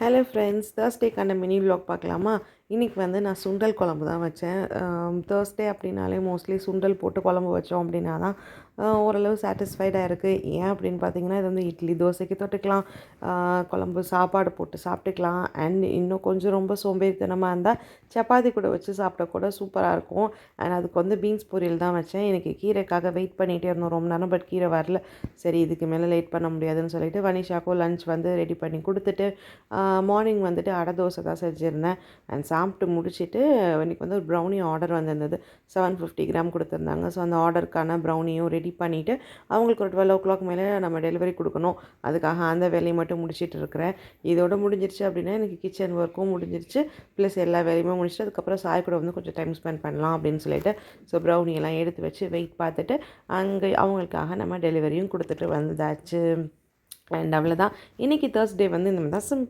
Hello friends, தேர்ஸ்டேக்கான mini vlog பார்க்கலாமா? இன்றைக்கி வந்து நான் சுண்டல் குழம்பு தான் வச்சேன். தேர்ஸ்டே அப்படின்னாலே மோஸ்ட்லி சுண்டல் போட்டு குழம்பு வச்சோம் அப்படின்னா தான் ஓரளவு சாட்டிஸ்ஃபைடாக இருக்குது. ஏன் அப்படின்னு பார்த்தீங்கன்னா, இது வந்து இட்லி தோசைக்கு தொட்டுக்கலாம், குழம்பு சாப்பாடு போட்டு சாப்பிட்டுக்கலாம். அண்ட் இன்னும் கொஞ்சம் ரொம்ப சோம்பேறித்தனமாக இருந்தால் சப்பாத்தி கூட வச்சு சாப்பிட்டா கூட சூப்பராக இருக்கும். அண்ட் அதுக்கு வந்து பீன்ஸ் பொரியல் தான் வச்சேன். எனக்கு கீரைக்காக வெயிட் பண்ணிகிட்டே இருந்தோம் ரொம்ப நேரம், பட் கீரை வரல. சரி, இதுக்கு மேலே லேட் பண்ண முடியாதுன்னு சொல்லிட்டு வனிஷாக்கும் லஞ்ச் வந்து ரெடி பண்ணி கொடுத்துட்டு மார்னிங் வந்துட்டு அடை தோசை தான் செஞ்சுருந்தேன். அண்ட் சாப்பிட்டு முடிச்சுட்டு இன்றைக்கி வந்து ஒரு ப்ரௌனி ஆர்டர் வந்திருந்தது. 750 கிராம் கொடுத்துருந்தாங்க. ஸோ அந்த ஆர்டருக்கான ப்ரௌனியும் ரெடி பண்ணிவிட்டு அவங்களுக்கு ஒரு 12 o'clock மேலே நம்ம டெலிவரி கொடுக்கணும். அதுக்காக அந்த வேலையை மட்டும் முடிச்சிட்டு இருக்கிறேன். இதோட முடிஞ்சிருச்சு அப்படின்னா எனக்கு கிச்சன் ஒர்க்கும் முடிஞ்சிருச்சு, ப்ளஸ் எல்லா வேலையுமே முடிச்சுட்டு அதுக்கப்புறம் சாய் கூட வந்து கொஞ்சம் டைம் ஸ்பெண்ட் பண்ணலாம் அப்படின்னு சொல்லிட்டு ஸோ ப்ரௌனியெல்லாம் எடுத்து வச்சு வெயிட் பார்த்துட்டு அங்கே அவங்களுக்காக நம்ம டெலிவரியும் கொடுத்துட்டு வந்தாச்சு. அண்ட் அவ்வளோதான். இன்றைக்கி தேர்ஸ்டே வந்து இந்த மாதிரி தான் சிம்பிள்.